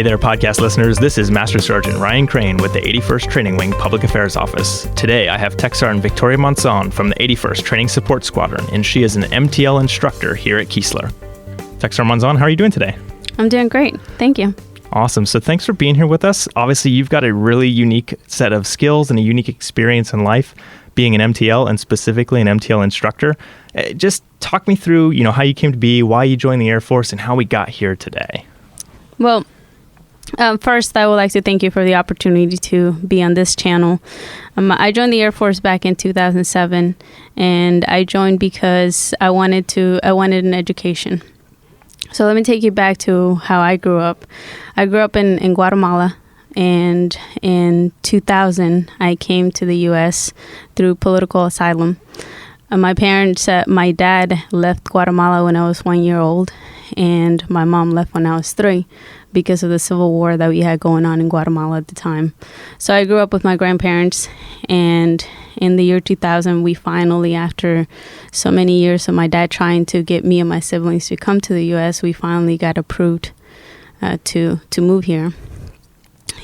Hey there, podcast listeners. This is Master Sergeant Ryan Crane with the 81st Training Wing Public Affairs Office. Today, I have Tech Sergeant Victoria Monzon from the 81st Training Support Squadron, and she is an MTL instructor here at Keesler. Tech Sergeant Monzon, how are you doing today? I'm doing great. Thank you. Awesome. So thanks for being here with us. Obviously, you've got a really unique set of skills and a unique experience in life, being an MTL and specifically an MTL instructor. Just talk me through, how you came to be, why you joined the Air Force, and how we got here today. Well, first, I would like to thank you for the opportunity to be on this channel. I joined the Air Force back in 2007, and I joined because I wanted an education. So let me take you back to how I grew up. I grew up in Guatemala, and in 2000, I came to the U.S. through political asylum. My dad left Guatemala when I was 1 year old, and my mom left when I was 3 because of the civil war that we had going on in Guatemala at the time. So I grew up with my grandparents, and in the year 2000, we finally, after so many years of my dad trying to get me and my siblings to come to the U.S., we finally got approved to move here.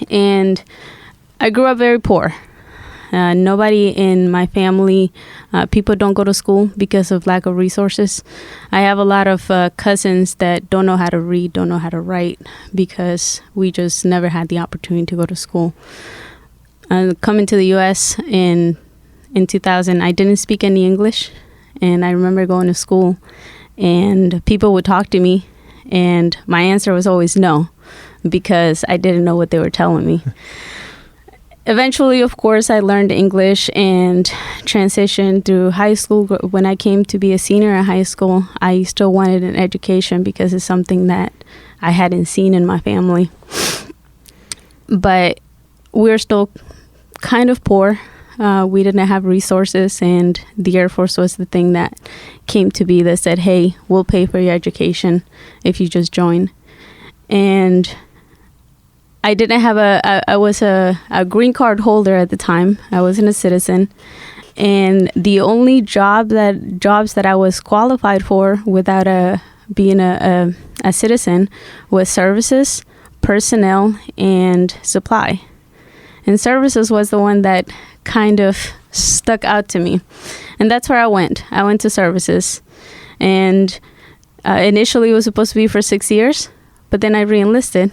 And I grew up very poor. Nobody in my family, people don't go to school because of lack of resources. I have a lot of cousins that don't know how to read, don't know how to write, because we just never had the opportunity to go to school. Coming to the U.S. in 2000, I didn't speak any English, and I remember going to school, and people would talk to me, and my answer was always no, because I didn't know what they were telling me. Eventually, of course, I learned English and transitioned through high school. When I came to be a senior in high school, I still wanted an education because it's something that I hadn't seen in my family. But we're still kind of poor. We didn't have resources, and the Air Force was the thing that came to be that said, hey, we'll pay for your education if you just join. And I didn't have I was a green card holder at the time. I wasn't a citizen. And the only jobs that I was qualified for without being a citizen was services, personnel, and supply. And services was the one that kind of stuck out to me. And that's where I went. I went to services. And initially it was supposed to be for 6 years, but then I re-enlisted.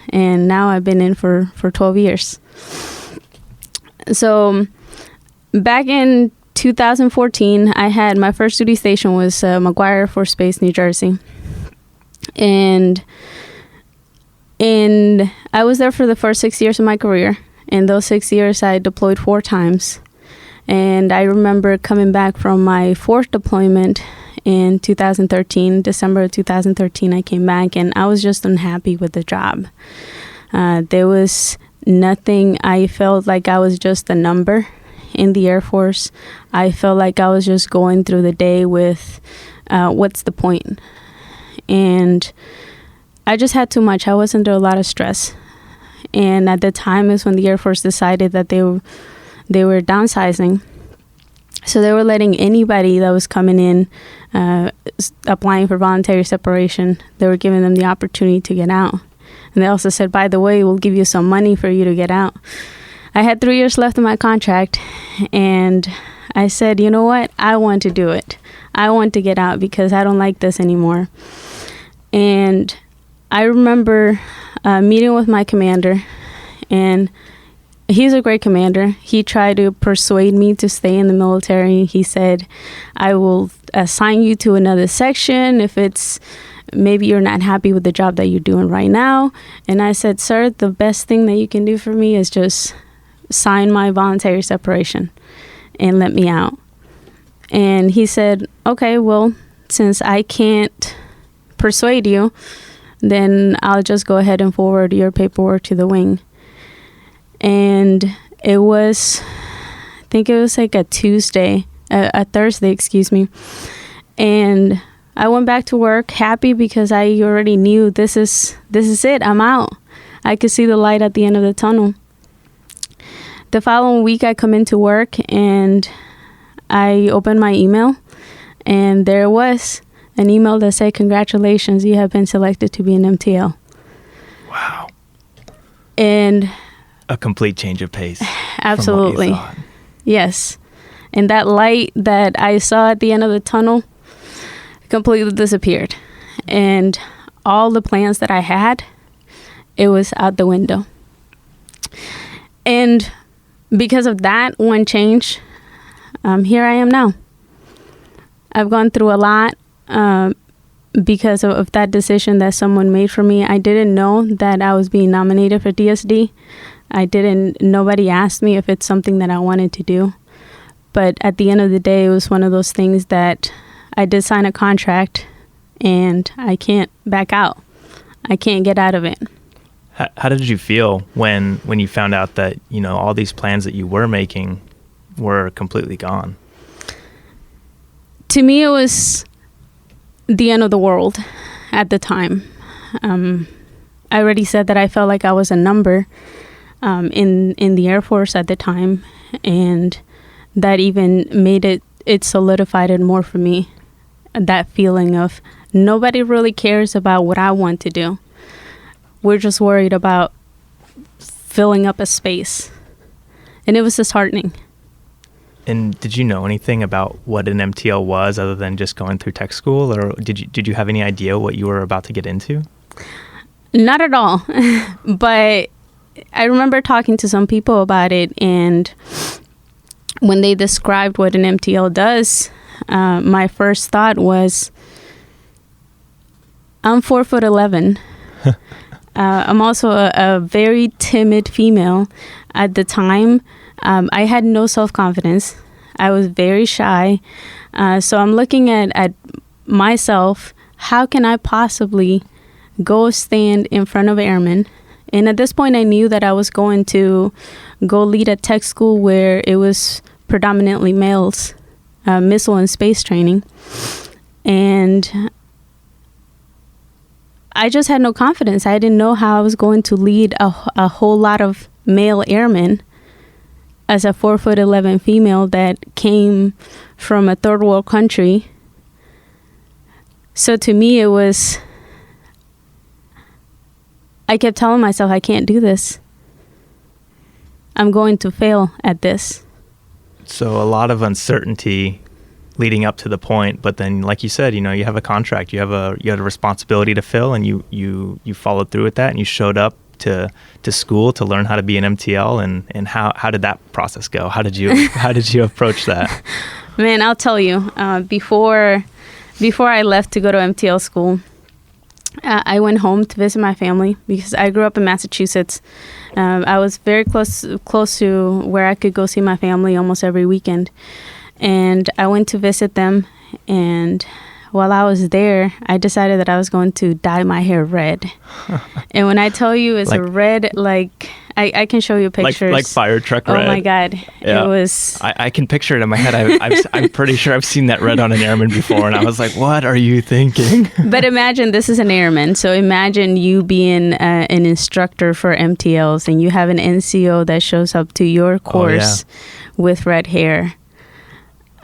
And now I've been in for 12 years. So back in 2014, I had my first duty station was McGuire Air Force Base, New Jersey. And I was there for the first 6 years of my career. In those 6 years, I deployed 4 times. And I remember coming back from my 4th deployment in 2013, December of 2013, I came back, and I was just unhappy with the job. There was nothing. I felt like I was just a number in the Air Force. I felt like I was just going through the day with, what's the point? And I just had too much. I was under a lot of stress. And at the time is when the Air Force decided that they were downsizing. So they were letting anybody that was coming in, applying for voluntary separation, they were giving them the opportunity to get out. And they also said, by the way, we'll give you some money for you to get out. I had 3 years left in my contract, and I said, you know what? I want to do it. I want to get out because I don't like this anymore. And I remember meeting with my commander, and he's a great commander. He tried to persuade me to stay in the military. He said, I will assign you to another section if it's maybe you're not happy with the job that you're doing right now. And I said, sir, the best thing that you can do for me is just sign my voluntary separation and let me out. And he said, okay, well, since I can't persuade you, then I'll just go ahead and forward your paperwork to the wing. And it was, I think it was like a Thursday, excuse me. And I went back to work happy because I already knew this is it. I'm out. I could see the light at the end of the tunnel. The following week, I come into work and I opened my email, and there was an email that said, congratulations, you have been selected to be an MTL. Wow. And a complete change of pace. Absolutely. From what you thought. Yes. And that light that I saw at the end of the tunnel completely disappeared. And all the plans that I had, it was out the window. And because of that one change, here I am now. I've gone through a lot because of that decision that someone made for me. I didn't know that I was being nominated for DSD. Nobody asked me if it's something that I wanted to do. But at the end of the day, it was one of those things that I did sign a contract and I can't back out. I can't get out of it. How did you feel when you found out that, all these plans that you were making were completely gone? To me, it was the end of the world at the time. I already said that I felt like I was a number in the Air Force at the time, and that even made it solidified it more for me. That feeling of nobody really cares about what I want to do. We're just worried about filling up a space. And it was disheartening. And did you know anything about what an MTL was other than just going through tech school? Or did you have any idea what you were about to get into? Not at all. But I remember talking to some people about it, and when they described what an MTL does, my first thought was, I'm 4'11". I'm also a very timid female. At the time, I had no self-confidence. I was very shy. So I'm looking at myself. How can I possibly go stand in front of airmen? And at this point, I knew that I was going to go lead a tech school where it was predominantly males, missile and space training. And I just had no confidence. I didn't know how I was going to lead a whole lot of male airmen as a 4'11" female that came from a third world country. So to me, it was, I kept telling myself, I can't do this. I'm going to fail at this. So a lot of uncertainty leading up to the point, but then, like you said, you have a contract, you had a responsibility to fill, and you followed through with that, and you showed up to school to learn how to be an MTL. And how did that process go? How did you approach that? Man, I'll tell you, before I left to go to MTL school, I went home to visit my family because I grew up in Massachusetts. I was very close to where I could go see my family almost every weekend. And I went to visit them, and while I was there, I decided that I was going to dye my hair red. And when I tell you it's a red, like, I can show you pictures. Like fire truck red. Oh my God. Yeah. It was... I can picture it in my head. I'm pretty sure I've seen that red on an airman before, and I was like, what are you thinking? But imagine this is an airman. So imagine you being an instructor for MTLs, and you have an NCO that shows up to your course with red hair.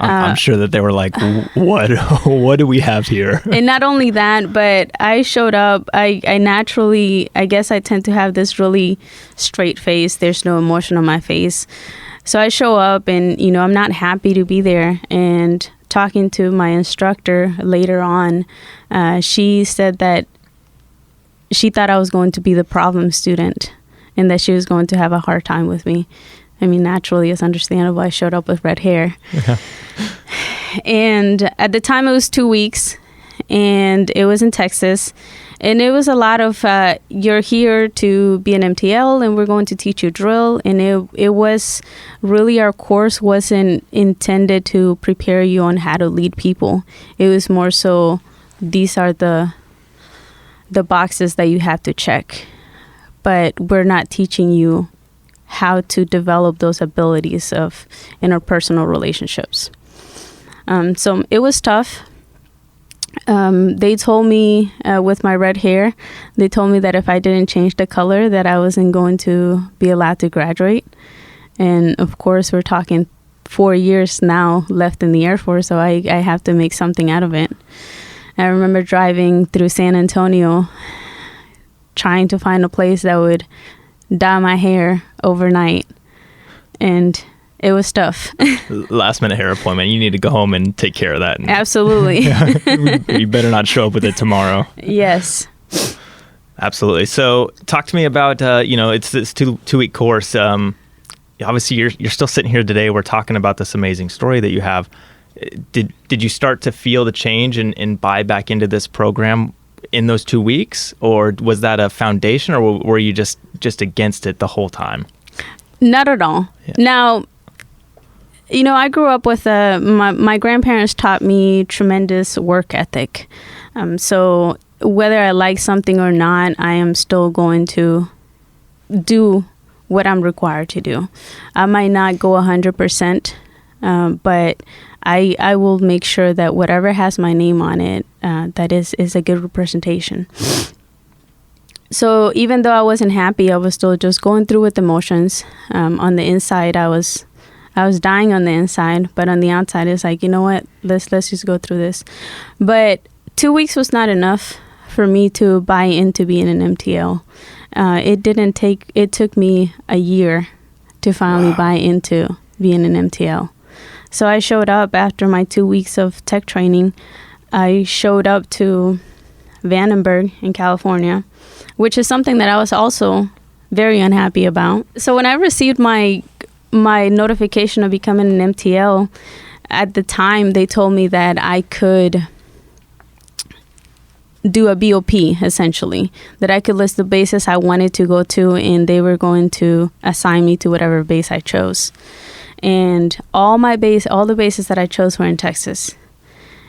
I'm sure that they were like, what do we have here? And not only that, but I showed up. I naturally, I guess I tend to have this really straight face. There's no emotion on my face. So I show up and, I'm not happy to be there. And talking to my instructor later on, she said that she thought I was going to be the problem student and that she was going to have a hard time with me. I mean, naturally, it's understandable. I showed up with red hair. Yeah. And at the time, it was 2 weeks, and it was in Texas. And it was a lot of, you're here to be an MTL, and we're going to teach you drill. And it was really, our course wasn't intended to prepare you on how to lead people. It was more so, these are the boxes that you have to check. But we're not teaching you how to develop those abilities of interpersonal relationships. So it was tough. They told me with my red hair, they told me that if I didn't change the color, that I wasn't going to be allowed to graduate. And of course, we're talking 4 years now left in the Air Force, so I have to make something out of it. I remember driving through San Antonio, trying to find a place that would dye my hair overnight. And it was tough. Last minute hair appointment. You need to go home and take care of that. Absolutely. You better not show up with it tomorrow. Yes. Absolutely. So talk to me about, it's this two-week course. Obviously, you're still sitting here today. We're talking about this amazing story that you have. Did you start to feel the change and buy back into this program in those 2 weeks? Or was that a foundation, or were you just against it the whole time? Not at all. Yeah. Now, I grew up with my grandparents taught me tremendous work ethic. So whether I like something or not, I am still going to do what I'm required to do. I might not go 100%, but I will make sure that whatever has my name on it, that is a good representation. So even though I wasn't happy, I was still just going through with emotions. On the inside, I was dying on the inside, but on the outside, it's like, you know what? Let's just go through this. But 2 weeks was not enough for me to buy into being an MTL. It took me a year to finally buy into being an MTL. So I showed up after my 2 weeks of tech training. I showed up to Vandenberg in California, which is something that I was also very unhappy about. So when I received my notification of becoming an MTL, at the time they told me that I could do a BOP, essentially, that I could list the bases I wanted to go to, and they were going to assign me to whatever base I chose. And all the bases that I chose were in Texas.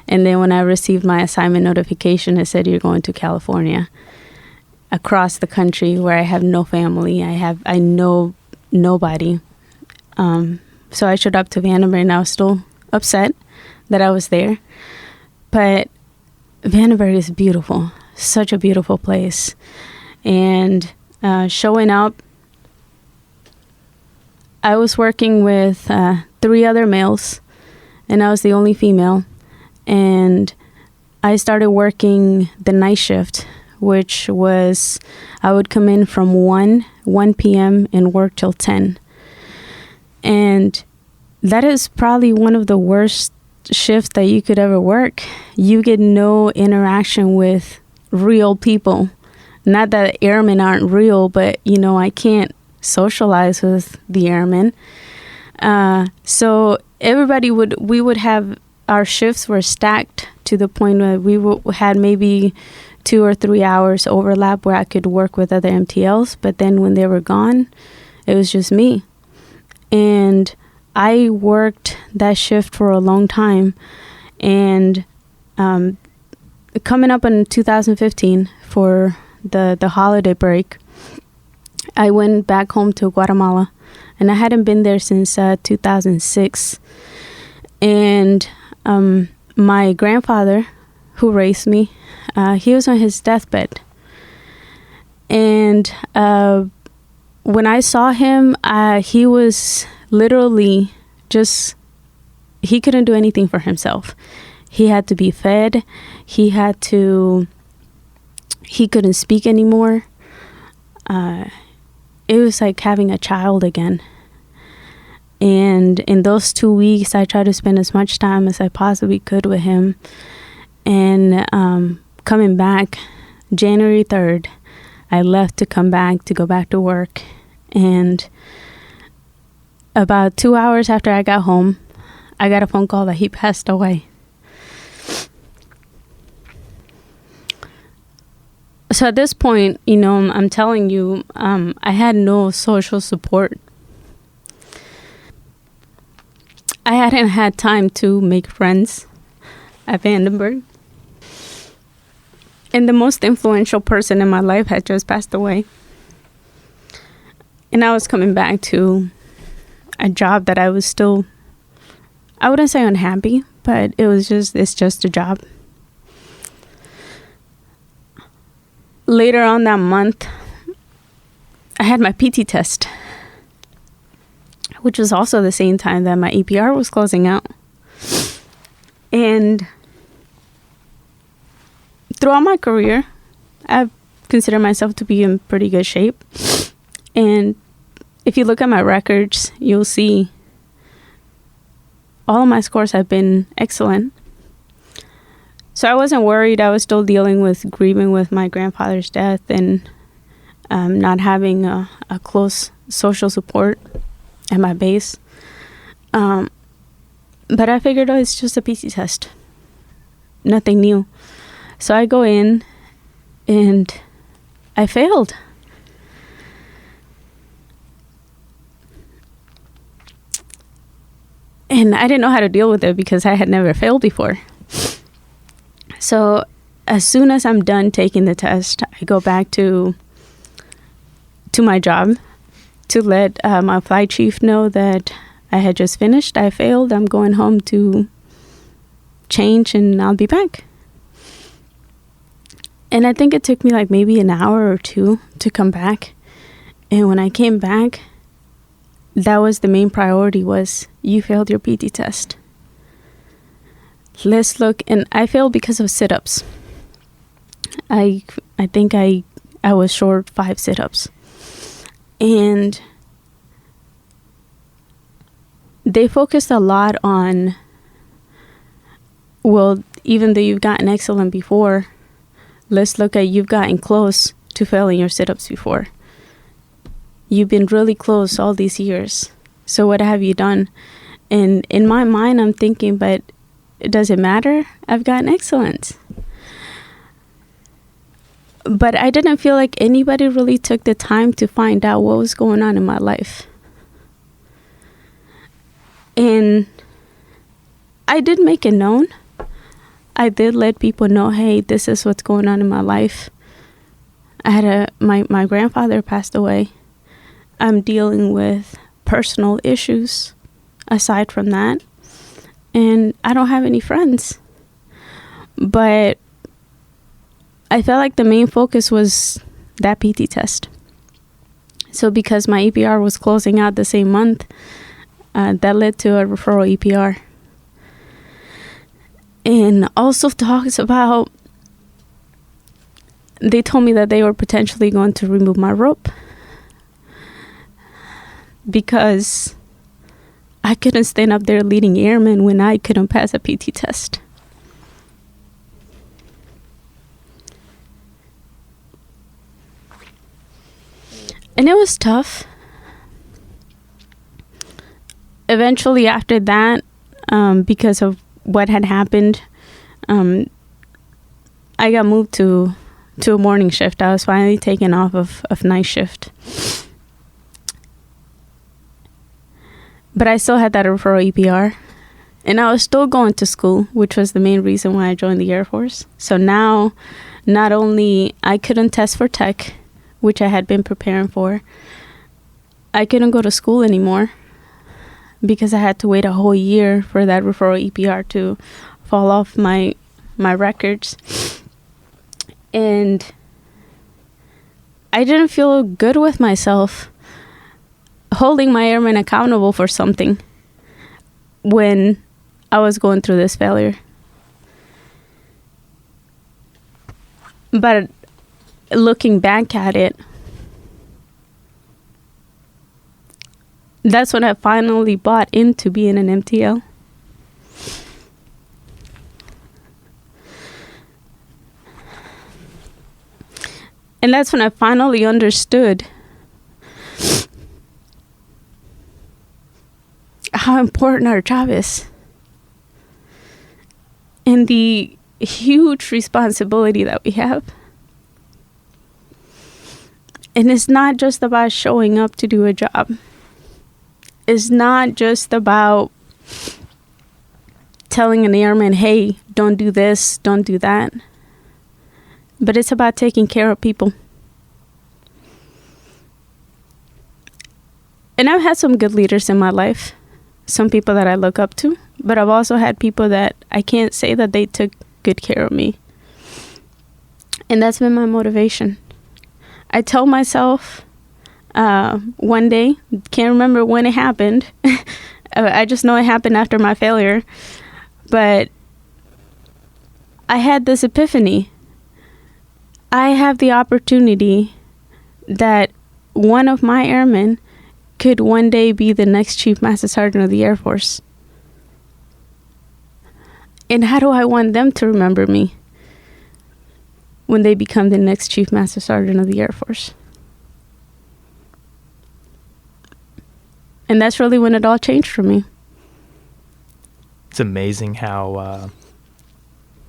And then when I received my assignment notification, it said, you're going to California, across the country where I have no family. I know nobody. So I showed up to Vandenberg, and I was still upset that I was there. But Vandenberg is beautiful, such a beautiful place. And showing up, I was working with 3 other males, and I was the only female. And I started working the night shift, which was, I would come in from 1 p.m. and work till 10. And that is probably one of the worst shifts that you could ever work. You get no interaction with real people. Not that airmen aren't real, but I can't socialize with the airmen. So we would have, our shifts were stacked to the point where we had maybe 2 or 3 hours overlap where I could work with other MTLs. But then when they were gone, it was just me. And I worked that shift for a long time. And coming up in 2015 for the holiday break, I went back home to Guatemala, and I hadn't been there since 2006. And my grandfather, who raised me, he was on his deathbed. And when I saw him, he was literally he couldn't do anything for himself. He had to be fed. He couldn't speak anymore. It was like having a child again. And in those 2 weeks, I tried to spend as much time as I possibly could with him. And coming back, January 3rd, I left to come back, to go back to work. And about 2 hours after I got home, I got a phone call that he passed away. So at this point, I'm telling you, I had no social support. I hadn't had time to make friends at Vandenberg. And the most influential person in my life had just passed away. And I was coming back to a job that I was still, I wouldn't say unhappy, but it's just a job. Later on that month, I had my PT test, which was also the same time that my EPR was closing out. And throughout my career, I've considered myself to be in pretty good shape. And if you look at my records, you'll see all of my scores have been excellent. So I wasn't worried. I was still grieving with my grandfather's death and not having a close social support at my base. But I figured, it's just a PT test. Nothing new. So I go in and I failed. And I didn't know how to deal with it because I had never failed before. So as soon as I'm done taking the test, I go back to my job to let my flight chief know that I had just finished. I failed. I'm going home to change and I'll be back. And I think it took me like maybe an hour or two to come back. And when I came back, that was the main priority, was you failed your PT test. Let's look. And I failed because of sit-ups. I think I was short 5 sit-ups. And they focused a lot on, well, even though you've gotten excellent before, let's look at you've gotten close to failing your sit-ups before. You've been really close all these years. So what have you done? And in my mind, I'm thinking, but does it matter? I've gotten excellent. But I didn't feel like anybody really took the time to find out what was going on in my life. And I did make it known. I did let people know, hey, this is what's going on in my life. I had my grandfather passed away. I'm dealing with personal issues aside from that. And I don't have any friends. But I felt like the main focus was that PT test. So because my EPR was closing out the same month, that led to a referral EPR. And also talks about, they told me that they were potentially going to remove my rope because I couldn't stand up there leading airmen when I couldn't pass a PT test. And it was tough. Eventually after that, because of what had happened, I got moved to a morning shift. I was finally taken off of night shift. But I still had that referral EPR. And I was still going to school, which was the main reason why I joined the Air Force. So now, not only I couldn't test for tech, which I had been preparing for, I couldn't go to school anymore because I had to wait a whole year for that referral EPR to fall off my records. And I didn't feel good with myself holding my airmen accountable for something when I was going through this failure. But looking back at it, that's when I finally bought into being an MTL. And that's when I finally understood how important our job is and the huge responsibility that we have. And it's not just about showing up to do a job. It's not just about telling an airman, hey, don't do this, don't do that. But it's about taking care of people. And I've had some good leaders in my life, some people that I look up to, but I've also had people that I can't say that they took good care of me. And that's been my motivation. I tell myself one day, can't remember when it happened. I just know it happened after my failure. But I had this epiphany. I have the opportunity that one of my airmen could one day be the next Chief Master Sergeant of the Air Force. And how do I want them to remember me when they become the next Chief Master Sergeant of the Air Force? And that's really when it all changed for me. It's amazing how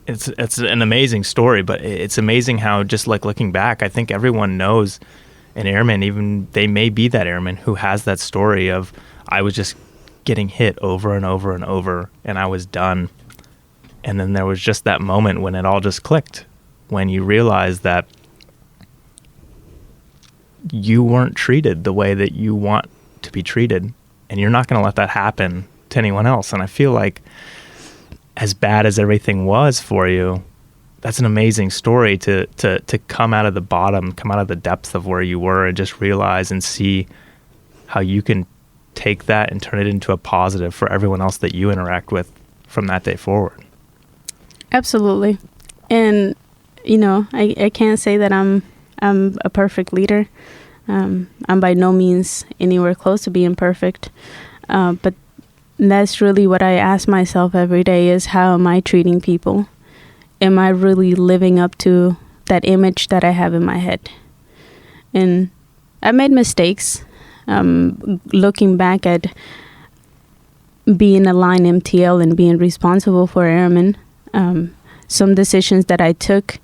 it's an amazing story, but it's amazing how, just like looking back, I think everyone knows an airman, even they may be that airman who has that story of, I was just getting hit over and over and over and I was done. And then there was just that moment when it all just clicked, when you realized that you weren't treated the way that you want to be treated, and you're not going to let that happen to anyone else. And I feel like, as bad as everything was for you, that's an amazing story to come out of the bottom, come out of the depths of where you were, and just realize and see how you can take that and turn it into a positive for everyone else that you interact with from that day forward. Absolutely. And, I can't say that I'm a perfect leader. I'm by no means anywhere close to being perfect. But that's really what I ask myself every day, is how am I treating people? Am I really living up to that image that I have in my head? And I made mistakes. Looking back at being a line MTL and being responsible for airmen, some decisions that I took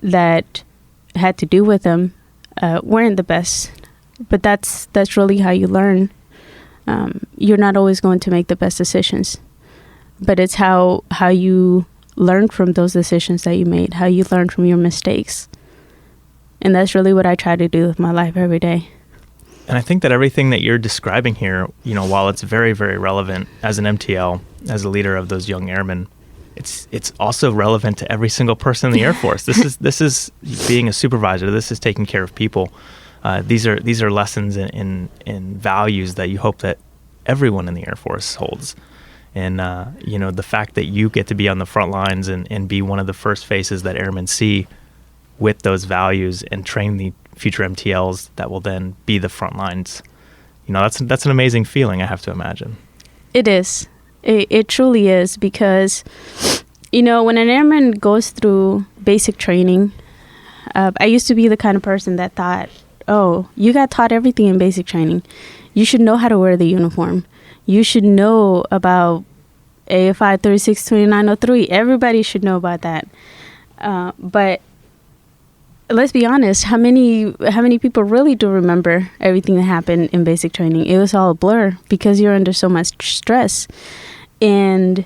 that had to do with them weren't the best. But that's really how you learn. You're not always going to make the best decisions, but it's how you learn from those decisions that you made, how you learn from your mistakes. And that's really what I try to do with my life every day. And I think that everything that you're describing here, while it's very, very relevant as an MTL, as a leader of those young airmen, it's also relevant to every single person in the Air Force. This is being a supervisor. This is taking care of people. These are lessons in values that you hope that everyone in the Air Force holds. And, the fact that you get to be on the front lines and be one of the first faces that airmen see with those values and train the future MTLs that will then be the front lines, that's an amazing feeling, I have to imagine. It is. It truly is, because, when an airman goes through basic training, I used to be the kind of person that thought, oh, you got taught everything in basic training. You should know how to wear the uniform. You should know about AFI 362903. Everybody should know about that. But let's be honest, how many people really do remember everything that happened in basic training? It was all a blur because you're under so much stress. And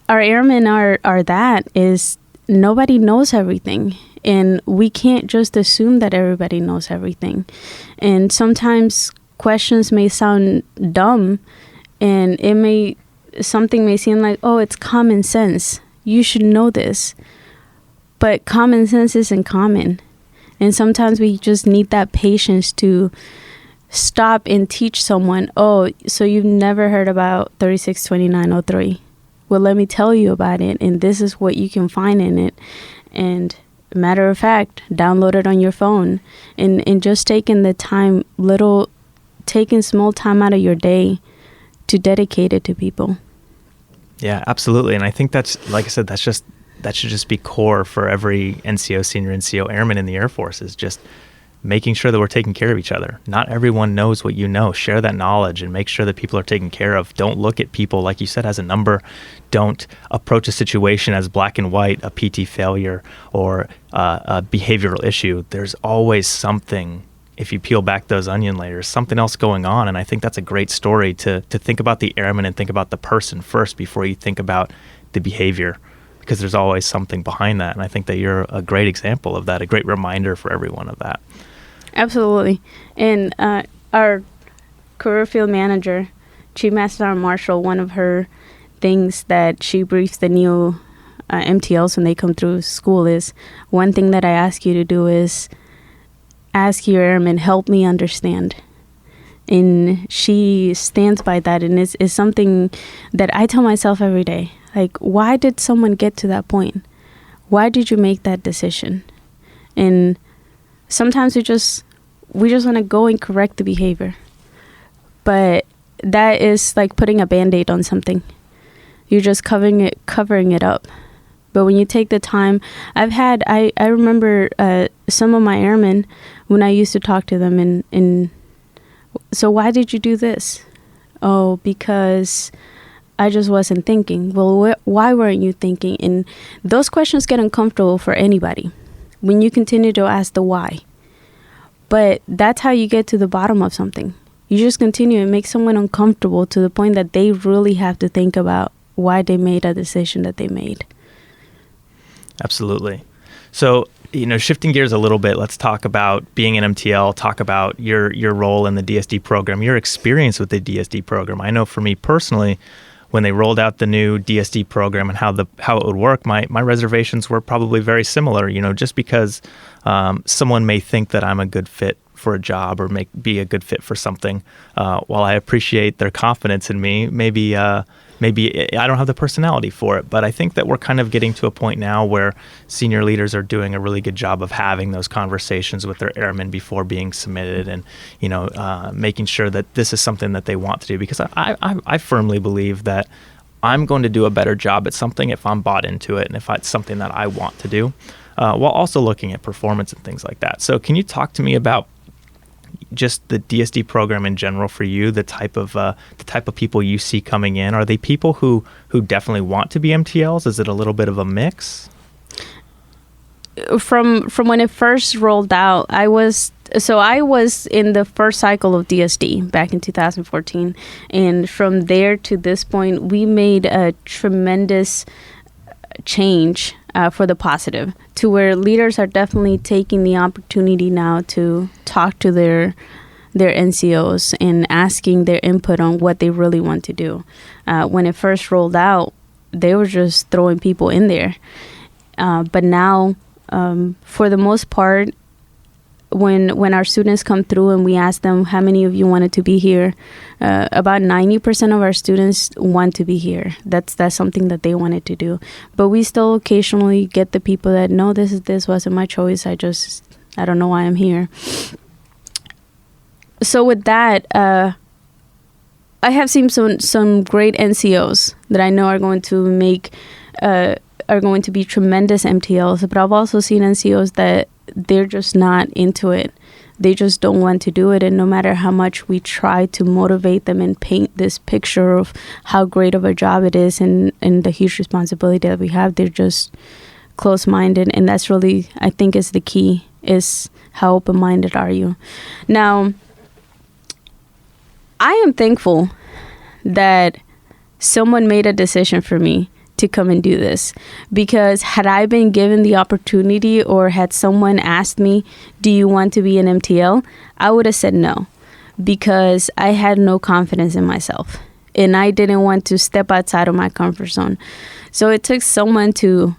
our airmen are that is nobody knows everything. And we can't just assume that everybody knows everything. And sometimes questions may sound dumb, and something may seem like, oh, it's common sense. You should know this. But common sense isn't common. And sometimes we just need that patience to stop and teach someone, oh, so you've never heard about 362903. Well, let me tell you about it, and this is what you can find in it. And matter of fact, download it on your phone. And just taking small time out of your day to dedicate it to people. Yeah, absolutely. And I think that's, like I said, that should just be core for every NCO, senior NCO airman in the Air Force, is just making sure that we're taking care of each other. Not everyone knows what you know. Share that knowledge and make sure that people are taken care of. Don't look at people, like you said, as a number. Don't approach a situation as black and white, a PT failure or a behavioral issue. There's always something, if you peel back those onion layers, something else going on. And I think that's a great story to think about the airman and think about the person first before you think about the behavior, because there's always something behind that. And I think that you're a great example of that, a great reminder for everyone of that. Absolutely. And our career field manager, Chief Master Sergeant Marshall, one of her things that she briefs the new MTLs when they come through school is, one thing that I ask you to do is ask your airmen, help me understand. And she stands by that, and it's something that I tell myself every day. Like, why did someone get to that point? Why did you make that decision? And sometimes we just want to go and correct the behavior. But that is like putting a Band-Aid on something. You're just covering it up. But when you take the time, I remember some of my airmen, when I used to talk to them, and so why did you do this? Oh, because I just wasn't thinking. Well, why weren't you thinking? And those questions get uncomfortable for anybody when you continue to ask the why. But that's how you get to the bottom of something. You just continue and make someone uncomfortable to the point that they really have to think about why they made a decision that they made. Absolutely. So, shifting gears a little bit, let's talk about being an MTL, talk about your role in the DSD program, your experience with the DSD program. I know for me personally, when they rolled out the new DSD program and how it would work, my reservations were probably very similar, just because someone may think that I'm a good fit for a job or be a good fit for something. While I appreciate their confidence in me, maybe I don't have the personality for it, but I think that we're kind of getting to a point now where senior leaders are doing a really good job of having those conversations with their airmen before being submitted, and making sure that this is something that they want to do. Because I firmly believe that I'm going to do a better job at something if I'm bought into it and if it's something that I want to do, while also looking at performance and things like that. So can you talk to me about just the DSD program in general for you, the type of people you see coming in? Are they people who definitely want to be MTLs? Is it a little bit of a mix? From when it first rolled out, I was in the first cycle of DSD back in 2014, and from there to this point, we made a tremendous change for the positive, to where leaders are definitely taking the opportunity now to talk to their NCOs and asking their input on what they really want to do. When it first rolled out, they were just throwing people in there. But now, for the most part, when our students come through and we ask them how many of you wanted to be here, about 90% of our students want to be here. That's something that they wanted to do. But we still occasionally get the people that, no, this wasn't my choice. I don't know why I'm here. So with that, I have seen some great NCOs that I know are going to be tremendous MTLs, but I've also seen NCOs that they're just not into it. They just don't want to do it. And no matter how much we try to motivate them and paint this picture of how great of a job it is and the huge responsibility that we have, they're just close-minded. And that's really, I think, is the key, is how open-minded are you. Now, I am thankful that someone made a decision for me to come and do this, because had I been given the opportunity, or had someone asked me, do you want to be an MTL, I would have said no, because I had no confidence in myself and I didn't want to step outside of my comfort zone. So it took someone to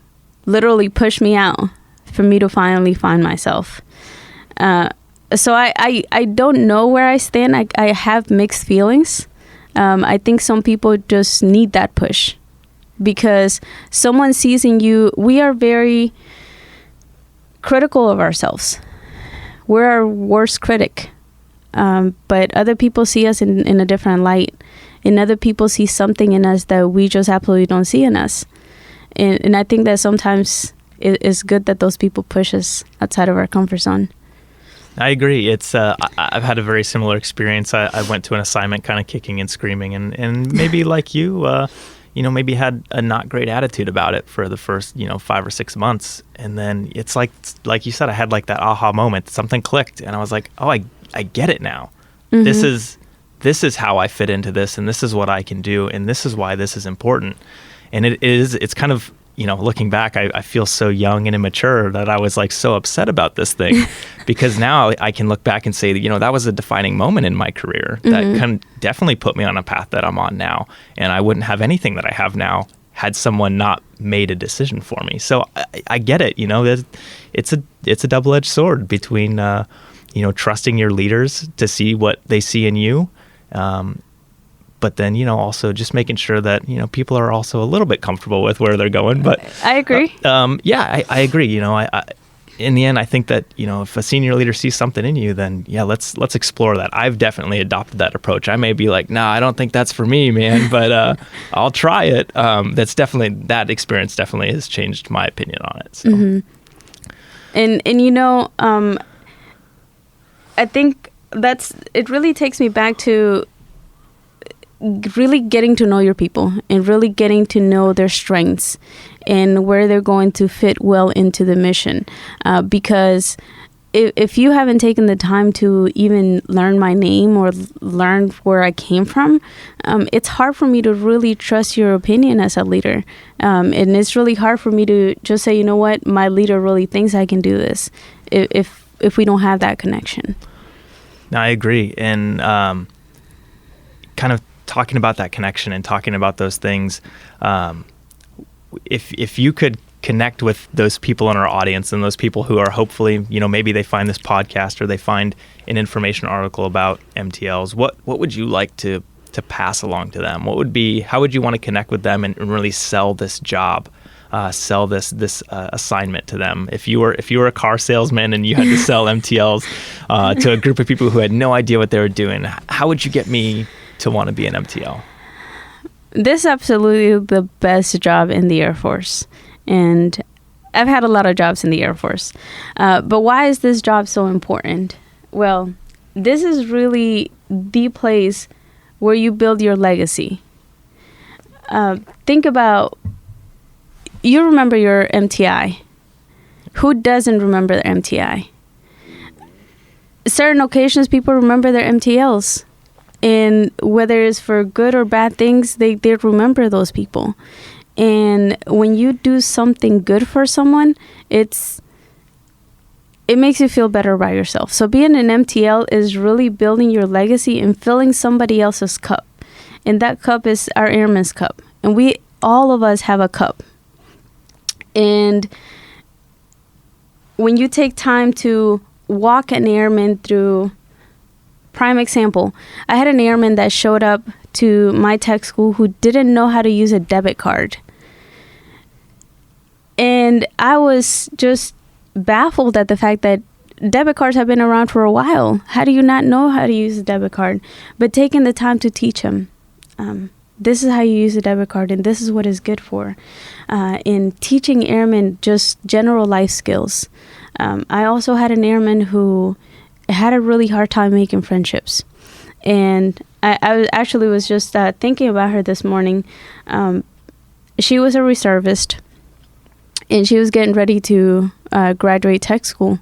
literally push me out for me to finally find myself. So I don't know where I stand. I have mixed feelings. I think some people just need that push, because someone sees in you. We are very critical of ourselves. We're our worst critic. But other people see us in a different light. And other people see something in us that we just absolutely don't see in us. And I think that sometimes it's good that those people push us outside of our comfort zone. I agree. It's I've had a very similar experience. I went to an assignment kind of kicking and screaming, and maybe like you, maybe had a not great attitude about it for the first, 5 or 6 months. And then it's like you said, I had like that aha moment. Something clicked, and I was like, oh, I get it now. Mm-hmm. This is how I fit into this, and this is what I can do, and this is why this is important. And it's kind of, looking back, I feel so young and immature that I was like so upset about this thing, because now I can look back and say that, that was a defining moment in my career that can definitely put me on a path that I'm on now. And I wouldn't have anything that I have now had someone not made a decision for me. So I get it. It's a double-edged sword between, trusting your leaders to see what they see in you. But then, also just making sure that, people are also a little bit comfortable with where they're going. But I agree. I agree. in the end, I think that, if a senior leader sees something in you, then yeah, let's explore that. I've definitely adopted that approach. I may be like, nah, I don't think that's for me, man, but I'll try it. That experience definitely has changed my opinion on it. So. Mm-hmm. And I think it really takes me back to really getting to know your people and really getting to know their strengths and where they're going to fit well into the mission. Because if you haven't taken the time to even learn my name or learn where I came from, it's hard for me to really trust your opinion as a leader. And it's really hard for me to just say, you know what, my leader really thinks I can do this if we don't have that connection. No, I agree. And kind of talking about that connection and talking about those things, if you could connect with those people in our audience and those people who are hopefully, maybe they find this podcast or they find an information article about MTLs, what would you like to pass along to them? How would you want to connect with them and really sell this job? Sell this assignment to them. If you were a car salesman and you had to sell MTLs to a group of people who had no idea what they were doing, how would you get me to want to be an MTL? This is absolutely the best job in the Air Force, and I've had a lot of jobs in the Air Force. But why is this job so important? Well, this is really the place where you build your legacy. Think about. You remember your MTI. Who doesn't remember their MTI? Certain occasions, people remember their MTLs. And whether it's for good or bad things, they remember those people. And when you do something good for someone, it makes you feel better about yourself. So being an MTL is really building your legacy and filling somebody else's cup. And that cup is our airman's cup. And all of us have a cup. And when you take time to walk an airman through, prime example, I had an airman that showed up to my tech school who didn't know how to use a debit card. And I was just baffled at the fact that debit cards have been around for a while. How do you not know how to use a debit card? But taking the time to teach him, this is how you use a debit card, and this is what it's good for. In teaching airmen just general life skills. I also had an airman who had a really hard time making friendships. And I actually was just thinking about her this morning. She was a reservist, and she was getting ready to graduate tech school.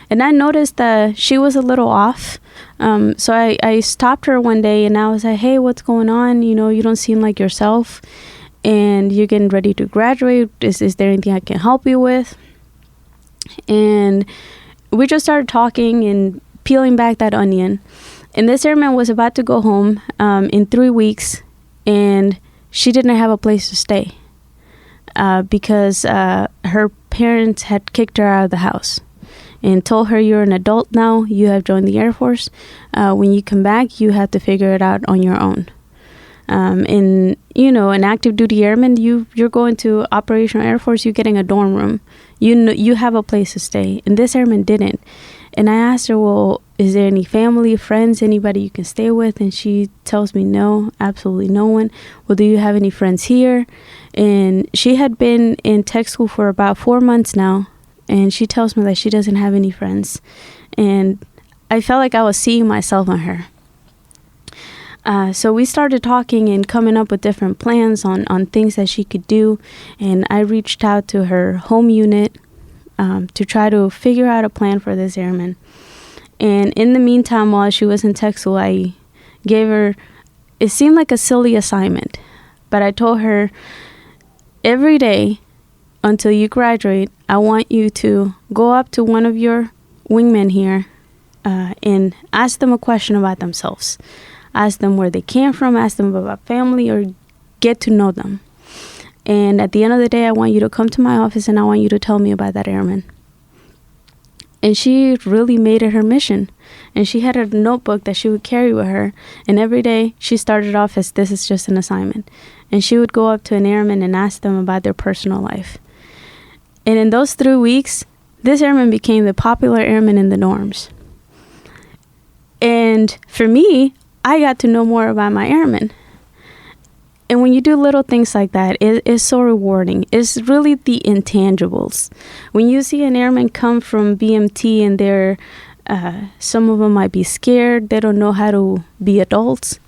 And I noticed that she was a little off. So I stopped her one day and I was like, hey, what's going on? You don't seem like yourself. And you're getting ready to graduate. Is there anything I can help you with? And we just started talking and peeling back that onion. And this airman was about to go home in 3 weeks. And she didn't have a place to stay because her parents had kicked her out of the house and told her, you're an adult now, you have joined the Air Force. When you come back, you have to figure it out on your own. And, an active duty airman, you're going to operational Air Force, you're getting a dorm room. You have a place to stay. And this airman didn't. And I asked her, well, is there any family, friends, anybody you can stay with? And she tells me, no, absolutely no one. Well, do you have any friends here? And she had been in tech school for about 4 months now. And she tells me that she doesn't have any friends. And I felt like I was seeing myself in her. So we started talking and coming up with different plans on things that she could do. And I reached out to her home unit to try to figure out a plan for this airman. And in the meantime, while she was in tech school, I gave her, it seemed like a silly assignment. But I told her, every day until you graduate, I want you to go up to one of your wingmen here and ask them a question about themselves. Ask them where they came from, ask them about family, or get to know them. And at the end of the day, I want you to come to my office and I want you to tell me about that airman. And she really made it her mission. And she had a notebook that she would carry with her. And every day she started off as, this is just an assignment. And she would go up to an airman and ask them about their personal life. And in those 3 weeks, this airman became the popular airman in the norms. And for me, I got to know more about my airmen. And when you do little things like that, it is so rewarding. It's really the intangibles. When you see an airman come from BMT and they're, some of them might be scared, they don't know how to be adults.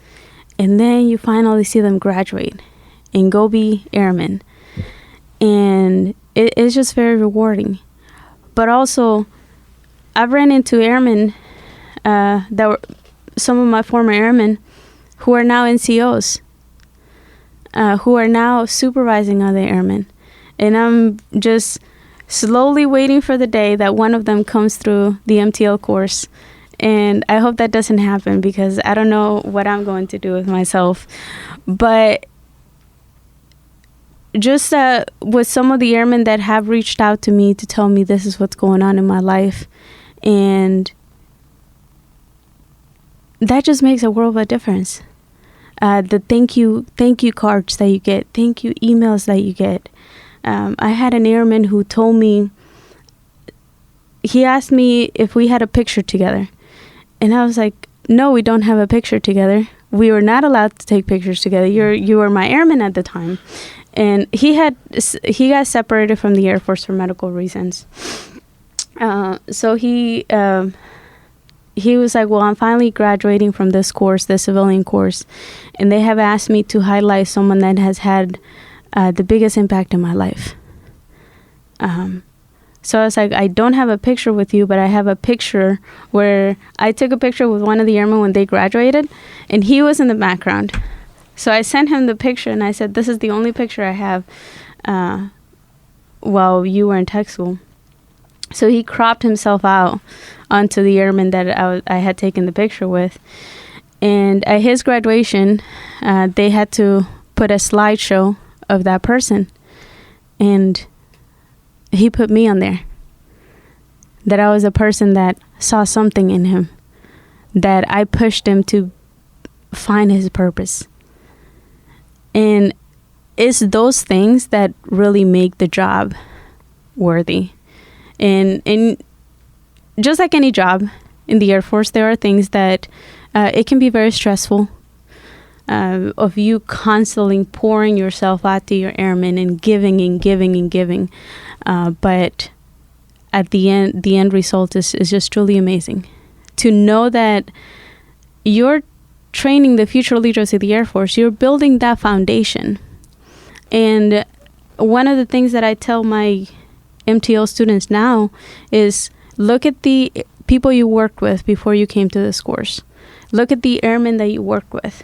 And then you finally see them graduate and go be airmen. And it's just very rewarding. But also, I've ran into airmen that were some of my former airmen who are now NCOs. Who are now supervising other airmen. And I'm just slowly waiting for the day that one of them comes through the MTL course. And I hope that doesn't happen, because I don't know what I'm going to do with myself. But just with some of the airmen that have reached out to me to tell me this is what's going on in my life. And that just makes a world of a difference. The thank you cards that you get, thank you emails that you get. I had an airman who told me, he asked me if we had a picture together. And I was like, no, we don't have a picture together. We were not allowed to take pictures together. You were my airman at the time. And he got separated from the Air Force for medical reasons. So he was like, well, I'm finally graduating from this course, the civilian course, and they have asked me to highlight someone that has had the biggest impact in my life. So I was like, I don't have a picture with you, but I have a picture where I took a picture with one of the airmen when they graduated, and he was in the background. So I sent him the picture, and I said, this is the only picture I have while you were in tech school. So he cropped himself out onto the airman that I had taken the picture with. And at his graduation, they had to put a slideshow of that person. And he put me on there. That I was a person that saw something in him. That I pushed him to find his purpose. And it's those things that really make the job worthy. And just like any job in the Air Force, there are things that it can be very stressful of you constantly pouring yourself out to your airmen and giving and giving and giving. But at the end result is just truly amazing. To know that you're training the future leaders of the Air Force, you're building that foundation. And one of the things that I tell my MTL students now is look at the people you worked with before you came to this course. Look at the airmen that you worked with.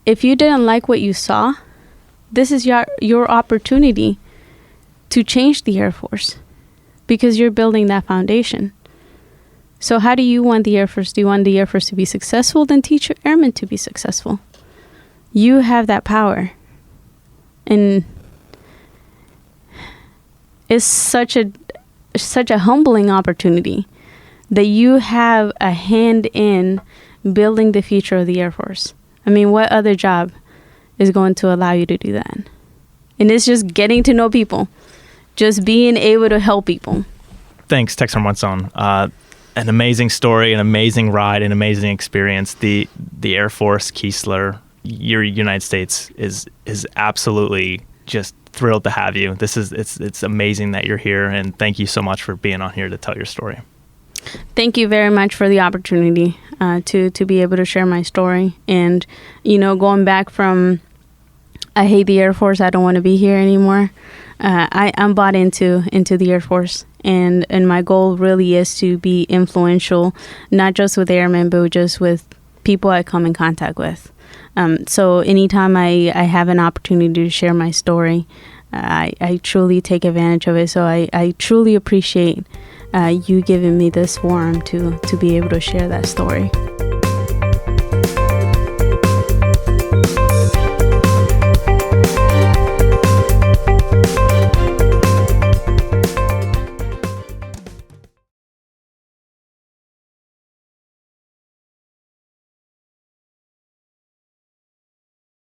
If you didn't like what you saw, this is your opportunity to change the Air Force, because you're building that foundation. So how do you want the Air Force? Do you want the Air Force to be successful? Then teach your airmen to be successful. You have that power. And it's such a humbling opportunity that you have a hand in building the future of the Air Force. I mean, what other job is going to allow you to do that? And it's just getting to know people, just being able to help people. Thanks, Texter Monzon. An amazing story, an amazing ride, an amazing experience. The Air Force, Keesler, your United States is absolutely just thrilled to have you. It's amazing that you're here, and thank you so much for being on here to tell your story. Thank you very much for the opportunity to be able to share my story. And going back from I hate the Air Force, I don't want to be here anymore. I'm bought into the Air Force, and my goal really is to be influential, not just with airmen, but just with people I come in contact with. So anytime I have an opportunity to share my story, I truly take advantage of it. So I truly appreciate you giving me this forum to be able to share that story.